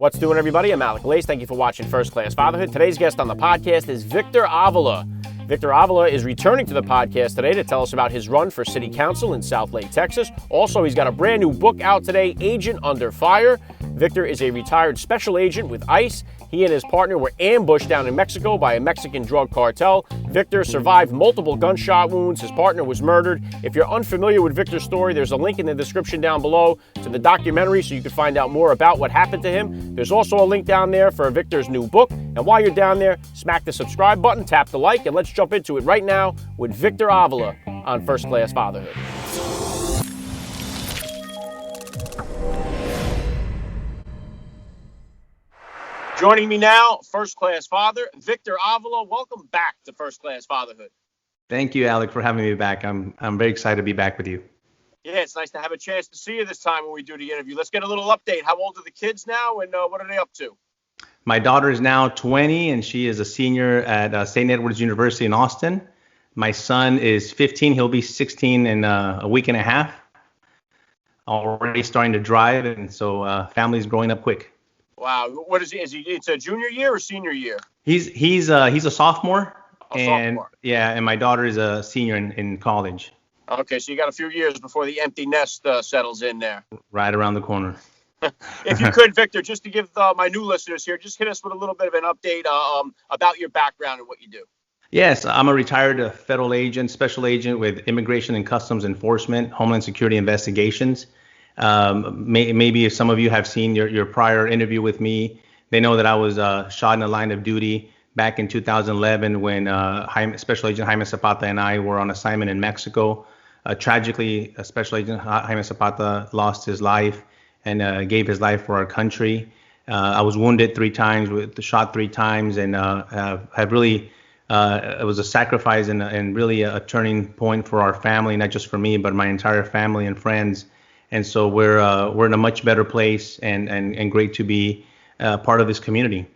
What's doing, everybody? I'm Alec Lace. Thank you for watching First Class Fatherhood. Today's guest on the podcast is Victor Avila. Victor Avila is returning to the podcast today to tell us about his run for city council in Southlake, Texas. Also, he's got a brand new book out today, Agent Under Fire. Victor is a retired special agent with ICE. He and his partner were ambushed down in Mexico by a Mexican drug cartel. Victor survived multiple gunshot wounds. His partner was murdered. If you're unfamiliar with Victor's story, there's a link in the description down below to the documentary so you can find out more about what happened to him. There's also a link down there for Victor's new book. And while you're down there, smack the subscribe button, tap the like, and let's jump into it right now with Victor Avila on First Class Fatherhood. Joining me now, First Class Father, Victor Avila. Welcome back to First Class Fatherhood. Thank you, Alec, for having me back. I'm very excited to be back with you. Yeah, it's nice to have a chance to see you this time when we do the interview. Let's get a little update. How old are the kids now, and what are they up to? My daughter is now 20, and she is a senior at St. Edward's University in Austin. My son is 15. He'll be 16 in a week and a half. Already starting to drive, and so family's growing up quick. Wow. What is he? It's a junior year or senior year? He's a sophomore. Sophomore. Yeah, and my daughter is a senior in college. Okay, so you got a few years before the empty nest settles in there. Right around the corner. If you could, Victor, just to give my new listeners here, just hit us with a little bit of an update about your background and what you do. Yes, I'm a retired federal agent, special agent with Immigration and Customs Enforcement, Homeland Security Investigations. Maybe if some of you have seen your prior interview with me, they know that I was shot in the line of duty back in 2011 when Special Agent Jaime Zapata and I were on assignment in Mexico. Tragically, Special Agent Jaime Zapata lost his life and gave his life for our country. I was wounded 3 times, shot 3 times, and have really it was a sacrifice and really a turning point for our family, not just for me, but my entire family and friends. And so we're in a much better place and great to be part of this community.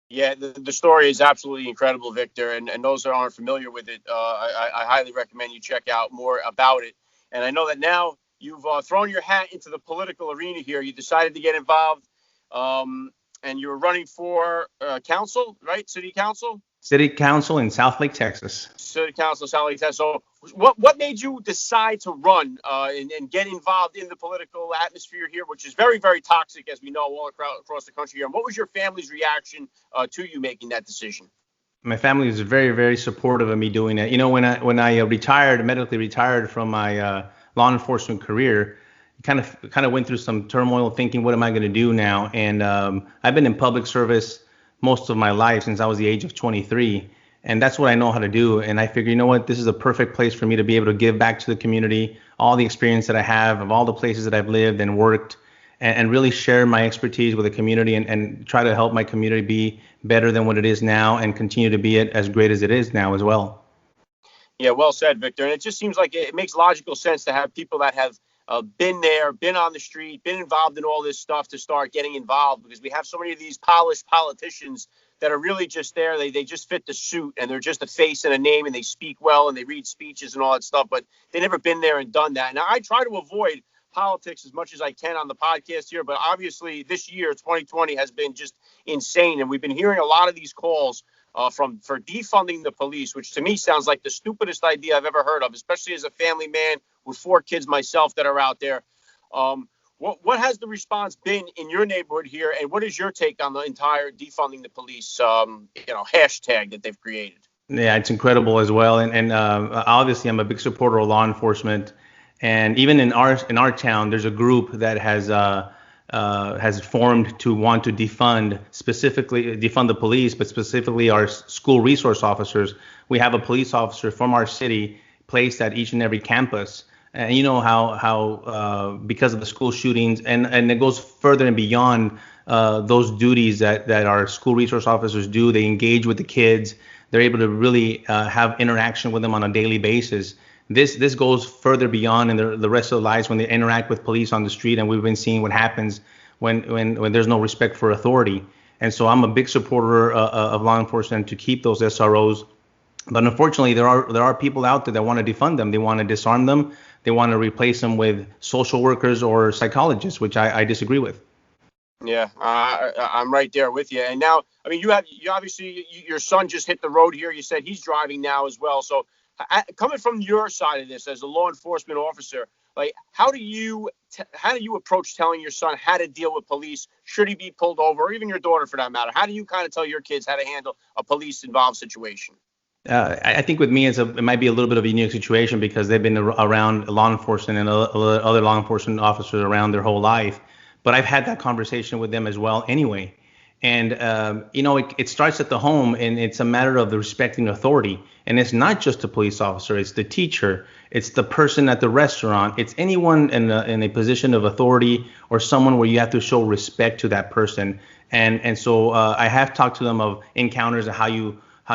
Yeah, the story is absolutely incredible, Victor. And those that aren't familiar with it, I highly recommend you check out more about it. And I know that now you've thrown your hat into the political arena here. You decided to get involved, and you're running for council, right? City council? City Council in Southlake, Texas. City Council, Southlake, Texas. So what made you decide to run and get involved in the political atmosphere here, which is very, very toxic, as we know, all across the country here? And what was your family's reaction to you making that decision? My family was very, very supportive of me doing it. You know, when I medically retired from my law enforcement career, kind of went through some turmoil thinking, what am I going to do now? And I've been in public service most of my life since I was the age of 23. And that's what I know how to do. And I figure, you know what, this is a perfect place for me to be able to give back to the community, all the experience that I have of all the places that I've lived and worked, and really share my expertise with the community and try to help my community be better than what it is now and continue to be it as great as it is now as well. Yeah, well said, Victor. And it just seems like it makes logical sense to have people that have been there, been on the street, been involved in all this stuff to start getting involved, because we have so many of these polished politicians that are really just there. They just fit the suit, and they're just a face and a name, and they speak well and they read speeches and all that stuff, but they never been there and done that. Now, I try to avoid politics as much as I can on the podcast here, but obviously this year, 2020, has been just insane, and we've been hearing a lot of these calls for defunding the police, which to me sounds like the stupidest idea I've ever heard of, especially as a family man with 4 kids myself that are out there. What has the response been in your neighborhood here, and what is your take on the entire defunding the police hashtag that they've created? Yeah, it's incredible as well, and obviously I'm a big supporter of law enforcement, and even in our town, there's a group that has formed to want to defund the police, but specifically our school resource officers. We have a police officer from our city placed at each and every campus. And you know how because of the school shootings, and it goes further and beyond those duties that our school resource officers do. They engage with the kids. They're able to really have interaction with them on a daily basis. This goes further beyond in the rest of their lives when they interact with police on the street, and we've been seeing what happens when there's no respect for authority. And so I'm a big supporter of law enforcement to keep those SROs. But unfortunately, there are people out there that want to defund them. They want to disarm them. They want to replace them with social workers or psychologists, which I disagree with. Yeah, I'm right there with you. And now, I mean, you obviously your son just hit the road here. You said he's driving now as well. So, coming from your side of this as a law enforcement officer, like how do you approach telling your son how to deal with police? Should he be pulled over, or even your daughter for that matter? How do you kind of tell your kids how to handle a police involved situation? I think with me, it might be a little bit of a unique situation because they've been around law enforcement and other law enforcement officers around their whole life. But I've had that conversation with them as well anyway. And, it starts at the home, and it's a matter of the respecting authority. And it's not just the police officer, it's the teacher, it's the person at the restaurant, it's anyone in a position of authority or someone where you have to show respect to that person. And so I have talked to them of encounters and how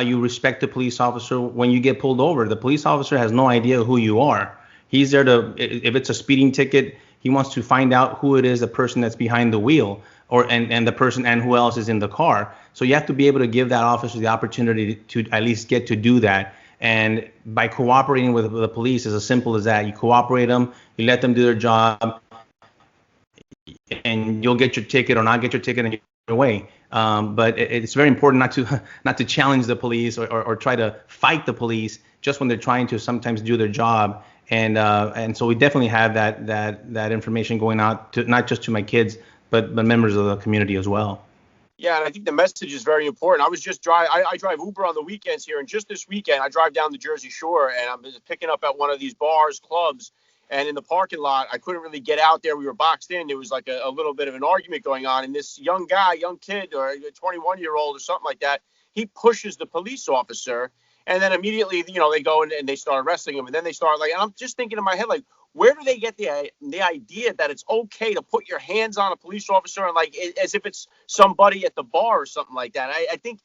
you respect the police officer when you get pulled over. The police officer has no idea who you are. He's there if it's a speeding ticket, he wants to find out who it is, the person that's behind the wheel, and the person and who else is in the car. So you have to be able to give that officer the opportunity to at least get to do that. And by cooperating with the police, is as simple as that. You cooperate them, you let them do their job, and you'll get your ticket or not get your ticket and your way. But it's very important not to challenge the police or try to fight the police just when they're trying to sometimes do their job. And so we definitely have that information going out to not just to my kids, but members of the community as well. Yeah, and I think the message is very important. I drive Uber on the weekends here, and just this weekend I drive down the Jersey Shore, and I'm picking up at one of these bars, clubs, and in the parking lot I couldn't really get out there. We were boxed in. There was like a little bit of an argument going on, and this young kid, or a 21-year-old or something like that, he pushes the police officer, and then immediately, they go and they start arresting him, and then they start and I'm just thinking in my head, like, where do they get the idea that it's okay to put your hands on a police officer and as if it's somebody at the bar or something like that? I think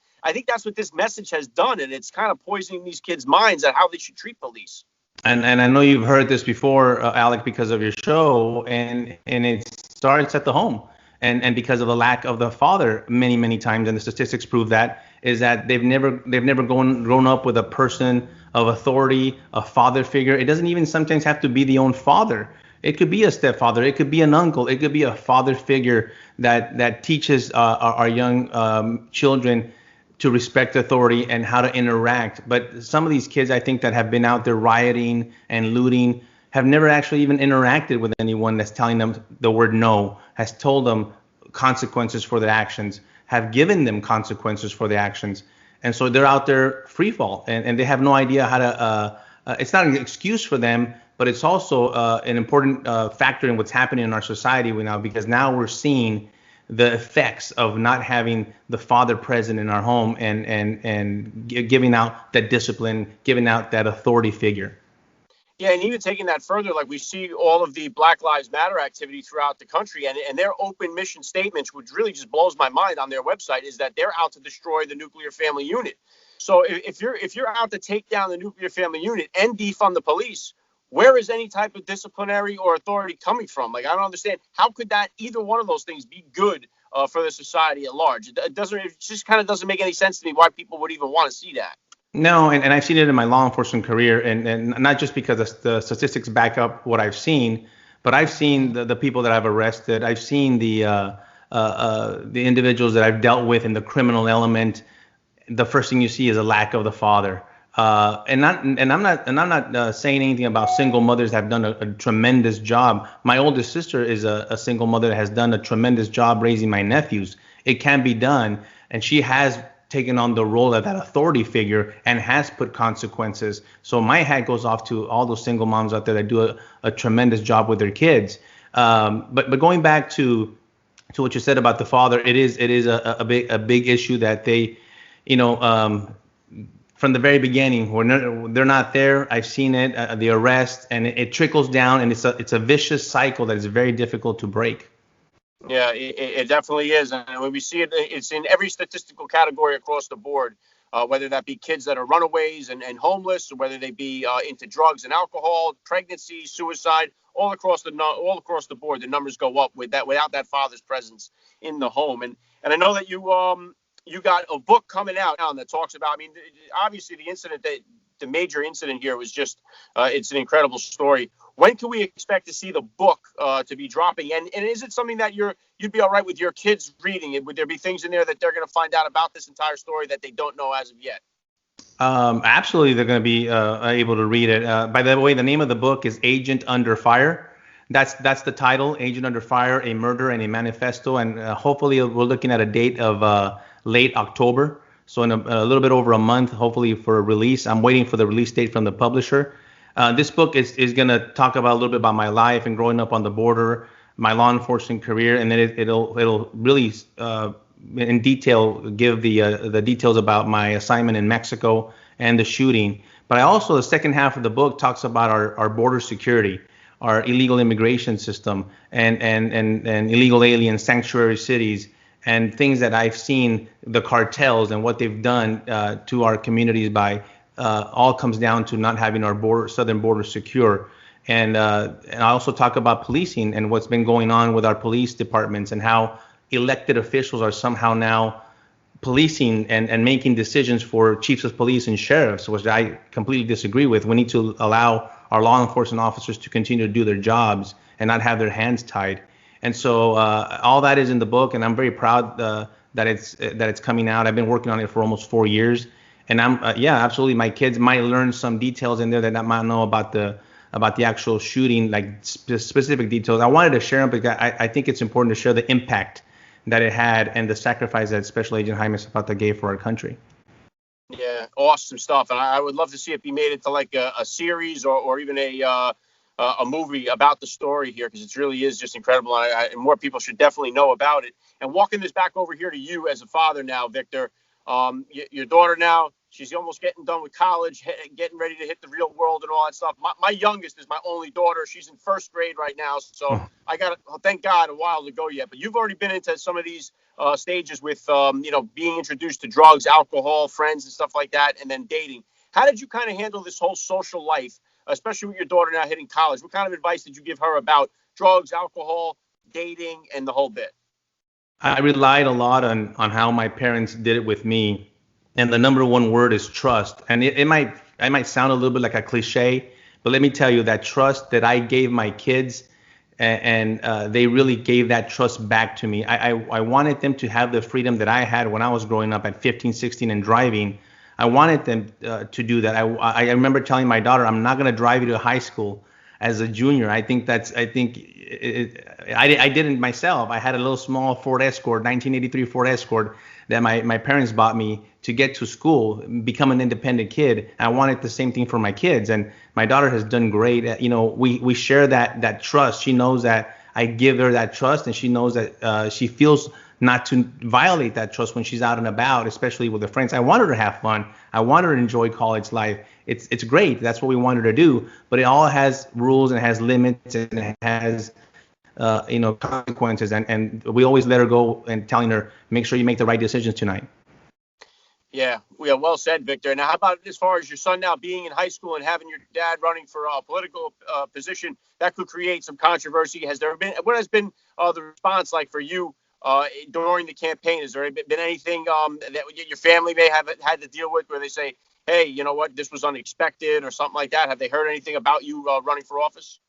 that's what this message has done, and it's kind of poisoning these kids' minds at how they should treat police. And I know you've heard this before, Alec, because of your show, and it starts at the home, and because of the lack of the father many times, and the statistics prove that is that they've never grown up with a person of authority, a father figure. It doesn't even sometimes have to be the own father. It could be a stepfather, it could be an uncle, it could be a father figure that teaches our young children to respect authority and how to interact. But some of these kids, I think, that have been out there rioting and looting have never actually even interacted with anyone that's telling them the word no, has told them consequences for their actions, have given them consequences for the actions. And so they're out there free fall, and they have no idea how to, it's not an excuse for them, but it's also an important factor in what's happening in our society now, because now we're seeing the effects of not having the father present in our home and giving out that discipline, giving out that authority figure. Yeah, and even taking that further, like we see all of the Black Lives Matter activity throughout the country, and their open mission statements, which really just blows my mind on their website, is that they're out to destroy the nuclear family unit. So if you're out to take down the nuclear family unit and defund the police, where is any type of disciplinary or authority coming from? Like, I don't understand. How could that either one of those things be good for the society at large? It just kind of doesn't make any sense to me why people would even want to see that. No, and I've seen it in my law enforcement career, and not just because the statistics back up what I've seen, but I've seen the people that I've arrested. I've seen the individuals that I've dealt with in the criminal element. The first thing you see is a lack of the father. I'm not saying anything about single mothers that have done a tremendous job. My oldest sister is a single mother that has done a tremendous job raising my nephews. It can be done, and she has taken on the role of that authority figure and has put consequences. So my hat goes off to all those single moms out there that do a tremendous job with their kids. But going back to what you said about the father, it is a big issue that they, from the very beginning, when they're not there. I've seen it, the arrest, and it trickles down, and it's a vicious cycle that is very difficult to break. Yeah, it definitely is. And when we see it, it's in every statistical category across the board, whether that be kids that are runaways and homeless, or whether they be into drugs and alcohol, pregnancy, suicide, all across the board. The numbers go up without that father's presence in the home. And I know that you got a book coming out now that talks about, I mean, obviously the incident the major incident here was just it's an incredible story. When can we expect to see the book to be dropping? And is it something that you'd be all right with your kids reading it? Would there be things in there that they're going to find out about this entire story that they don't know as of yet? Absolutely, they're going to be able to read it. By the way, the name of the book is Agent Under Fire. That's the title, Agent Under Fire: A Murder and a Manifesto. And hopefully, we're looking at a date of late October. So in a little bit over a month, hopefully for a release. I'm waiting for the release date from the publisher. This book is going to talk about a little bit about my life and growing up on the border, my law enforcement career, and then it'll really in detail give the details about my assignment in Mexico and the shooting. But I also, the second half of the book talks about our border security, our illegal immigration system, and illegal alien sanctuary cities, and things that I've seen the cartels and what they've done to our communities by all comes down to not having our southern border secure. And I also talk about policing and what's been going on with our police departments and how elected officials are somehow now policing and making decisions for chiefs of police and sheriffs, which I completely disagree with. We need to allow our law enforcement officers to continue to do their jobs and not have their hands tied. And so all that is in the book, and I'm very proud that it's coming out. I've been working on it for almost 4 years, and absolutely. My kids might learn some details in there that I might know about the actual shooting, like specific details. I wanted to share them because I think it's important to share the impact that it had and the sacrifice that Special Agent Jaime Zapata gave for our country. Yeah, awesome stuff. And I would love to see it be made into like a series or even a movie about the story here, because it really is just incredible. And more people should definitely know about it. And walking this back over here to you as a father now, Victor, your daughter now, she's almost getting done with college, getting ready to hit the real world and all that stuff. My youngest is my only daughter. She's in first grade right now. So I got, thank God, a while to go yet. But you've already been into some of these stages with, being introduced to drugs, alcohol, friends and stuff like that, and then dating. How did you kind of handle this whole social life, especially with your daughter now hitting college? What kind of advice did you give her about drugs, alcohol, dating, and the whole bit? I relied a lot on how my parents did it with me. And the number one word is trust. And it might sound a little bit like a cliche, but let me tell you that trust that I gave my kids, and they really gave that trust back to me. I wanted them to have the freedom that I had when I was growing up at 15, 16 and driving. I wanted them to do that. I remember telling my daughter, I'm not going to drive you to high school as a junior. I did it myself. I had a little small Ford Escort, 1983 Ford Escort that my parents bought me to get to school, become an independent kid. I wanted the same thing for my kids, and my daughter has done great. We share that trust. She knows that I give her that trust, and she knows that she feels not to violate that trust when she's out and about, especially with her friends. I want her to have fun. I want her to enjoy college life. It's great. That's what we want her to do. But it all has rules and it has limits and it has consequences. And we always let her go and telling her, make sure you make the right decisions tonight. Yeah, well said, Victor. Now, how about as far as your son now being in high school and having your dad running for a political position that could create some controversy? What has been the response like for you during the campaign? Has there been anything that your family may have had to deal with where they say, hey, you know what, this was unexpected or something like that? Have they heard anything about you running for office?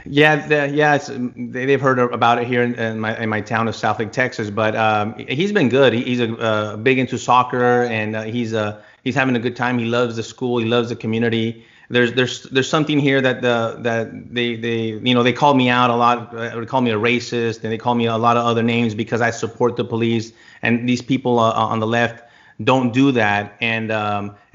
Yeah, they've heard about it here in my town of Southlake, Texas. But he's been good. He's big into soccer, and he's having a good time. He loves the school. He loves the community. There's something here that they call me out a lot. They call me a racist, and they call me a lot of other names because I support the police. And these people on the left don't do that, and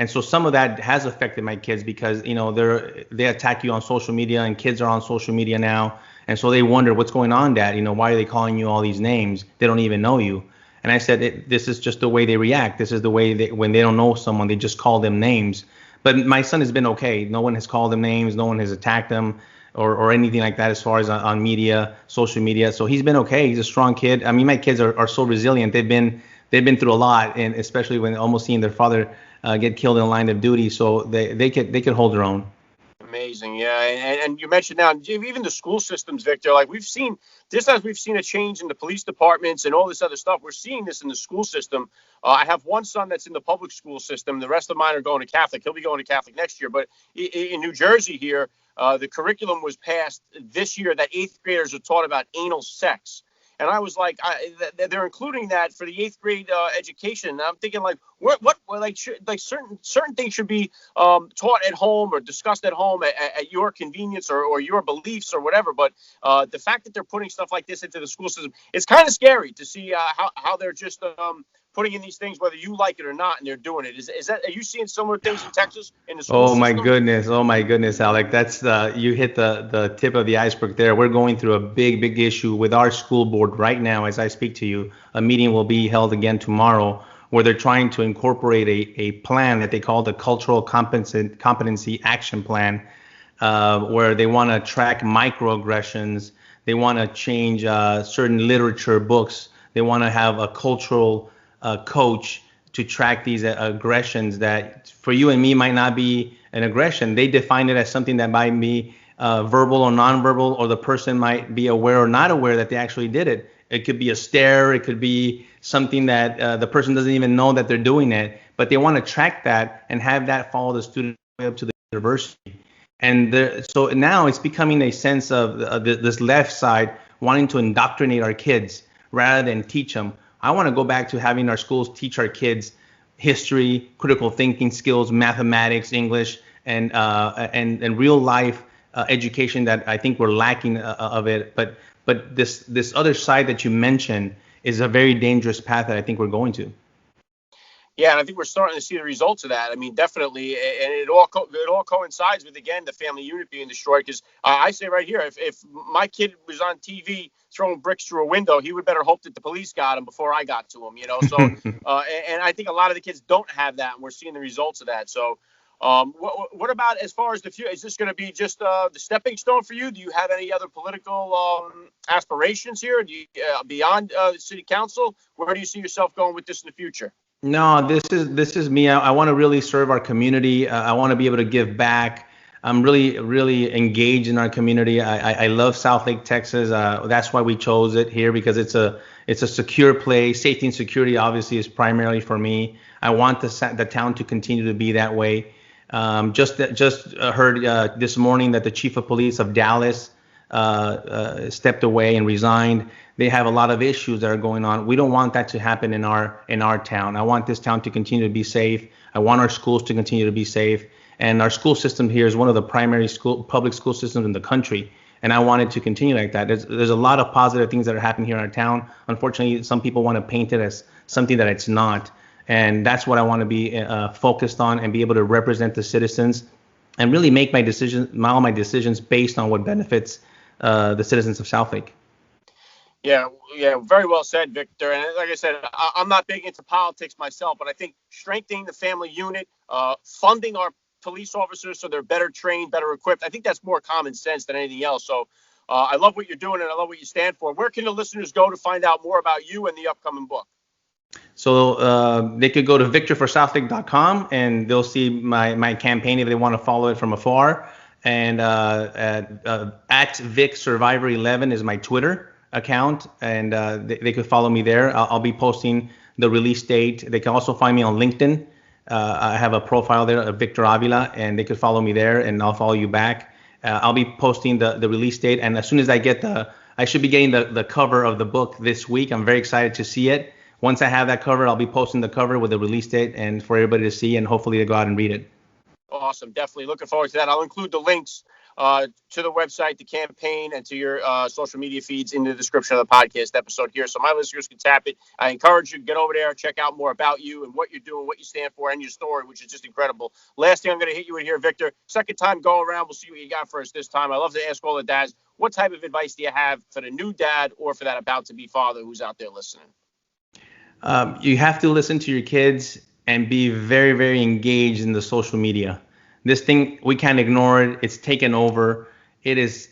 so some of that has affected my kids because they attack you on social media, and kids are on social media now, and so they wonder what's going on, Dad. Why are they calling you all these names? They don't even know you. And I said this is just the way they react. This is the way when they don't know someone, they just call them names. But my son has been okay. No one has called him names. No one has attacked him or anything like that as far as on media, social media. So he's been okay. He's a strong kid. I mean, my kids are so resilient. They've been through a lot, and especially when almost seeing their father get killed in the line of duty. So they could hold their own. Amazing, yeah, and you mentioned now even the school systems, Victor. Like we've seen, just as we've seen a change in the police departments and all this other stuff, we're seeing this in the school system. I have one son that's in the public school system. The rest of mine are going to Catholic. He'll be going to Catholic next year. But in New Jersey here, the curriculum was passed this year that eighth graders are taught about anal sex. And I was like, they're including that for the eighth grade education. And I'm thinking, like, what like certain things should be taught at home or discussed at home at your convenience or your beliefs or whatever. But the fact that they're putting stuff like this into the school system, it's kind of scary to see how they're just putting in these things, whether you like it or not, and they're doing it. Is that, are you seeing similar things in Texas in the school system? Oh my goodness, Alec. That's you hit the tip of the iceberg there. We're going through a big issue with our school board right now as I speak to you. A meeting will be held again tomorrow where they're trying to incorporate a plan that they call the Cultural Competency Action Plan, where they want to track microaggressions. They want to change certain literature books. They want to have a cultural coach to track these aggressions that for you and me might not be an aggression. They define it as something that might be verbal or nonverbal, or the person might be aware or not aware that they actually did it. It could be a stare. It could be something that the person doesn't even know that they're doing it, but they want to track that and have that follow the student up to the university. And so now it's becoming a sense of this left side wanting to indoctrinate our kids rather than teach them. I want to go back to having our schools teach our kids history, critical thinking skills, mathematics, English, and real life education that I think we're lacking of it. But this other side that you mentioned is a very dangerous path that I think we're going to. Yeah, and I think we're starting to see the results of that. I mean, definitely, and it all coincides with, again, the family unit being destroyed. Because I say right here, if my kid was on TV throwing bricks through a window, he would better hope that the police got him before I got to him. You know, so and I think a lot of the kids don't have that, and we're seeing the results of that. So, what about as far as the future? Is this going to be just the stepping stone for you? Do you have any other political aspirations here? Do you beyond the city council? Where do you see yourself going with this in the future? No, this is me. I want to really serve our community. I want to be able to give back. I'm really engaged in our community. I love Southlake, Texas. That's why we chose it here, because it's a secure place. Safety and security obviously is primarily for me. I want the town to continue to be that way. Just heard this morning that the chief of police of Dallas stepped away and resigned. They have a lot of issues that are going on. We don't want that to happen in our town. I want this town to continue to be safe. I want our schools to continue to be safe. And our school system here is one of the primary public school systems in the country. And I want it to continue like that. There's a lot of positive things that are happening here in our town. Unfortunately, some people want to paint it as something that it's not. And that's what I want to be focused on, and be able to represent the citizens and really make all my decisions based on what benefits the citizens of Southlake. Yeah, very well said, Victor. And like I said, I'm not big into politics myself, but I think strengthening the family unit, funding our police officers so they're better trained, better equipped, I think that's more common sense than anything else. So I love what you're doing, and I love what you stand for. Where can the listeners go to find out more about you and the upcoming book? So they could go to victorforsouthlake.com, and they'll see my campaign if they want to follow it from afar. And at Vic Survivor 11 is my Twitter account, and they could follow me there. I'll be posting the release date. They can also find me on LinkedIn. I have a profile there of Victor Avila, and they could follow me there, and I'll follow you back. I'll be posting the release date, and as soon as I should be getting the cover of the book this week. I'm very excited to see it. Once I have that cover, I'll be posting the cover with the release date and for everybody to see, and hopefully to go out and read it. Awesome. Definitely looking forward to that. I'll include the links to the website, the campaign, and to your social media feeds in the description of the podcast episode here, so my listeners can tap it. I encourage you to get over there, check out more about you and what you're doing, what you stand for, and your story, which is just incredible. Last thing I'm going to hit you with here, Victor. Second time go around. We'll see what you got for us this time. I love to ask all the dads, what type of advice do you have for the new dad or for that about-to-be father who's out there listening? You have to listen to your kids and be very, very engaged in the social media. This thing, we can't ignore it. It's taken over. It is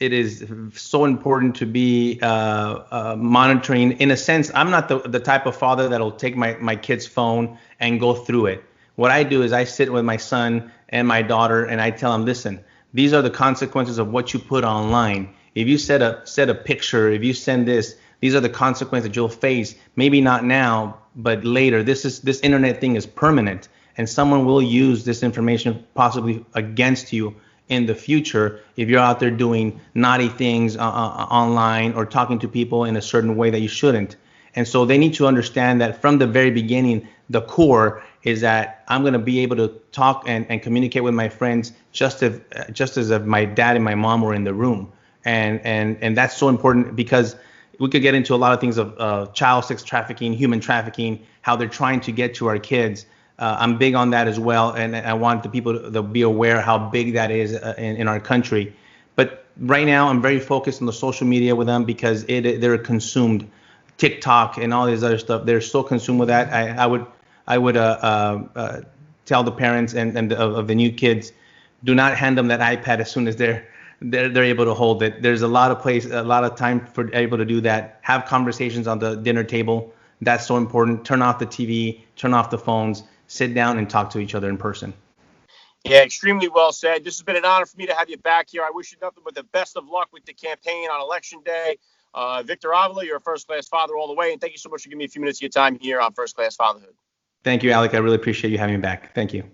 so important to be monitoring. In a sense, I'm not the type of father that'll take my kid's phone and go through it. What I do is I sit with my son and my daughter, and I tell them, listen, These are the consequences of what you put online. If you set a picture, if you send this, these are the consequences that you'll face. Maybe not now, but later. This internet thing is permanent, and someone will use this information possibly against you in the future if you're out there doing naughty things online or talking to people in a certain way that you shouldn't. And so they need to understand that from the very beginning, the core is that I'm going to be able to talk and communicate with my friends just as if my dad and my mom were in the room. And that's so important, because we could get into a lot of things of child sex trafficking, human trafficking, how they're trying to get to our kids. I'm big on that as well, and I want the people to be aware how big that is in our country. But right now, I'm very focused on the social media with them, because they're consumed. TikTok and all this other stuff, they're so consumed with that. I would tell the parents and of the new kids, do not hand them that iPad as soon as they're able to hold it. There's a lot of time for able to do that. Have conversations on the dinner table. That's so important. Turn off the TV, turn off the phones, sit down and talk to each other in person. Yeah, extremely well said. This has been an honor for me to have you back here. I wish you nothing but the best of luck with the campaign on Election Day. Victor Avila, you're a first-class father all the way, and thank you so much for giving me a few minutes of your time here on First Class Fatherhood. Thank you, Alec. I really appreciate you having me back. Thank you.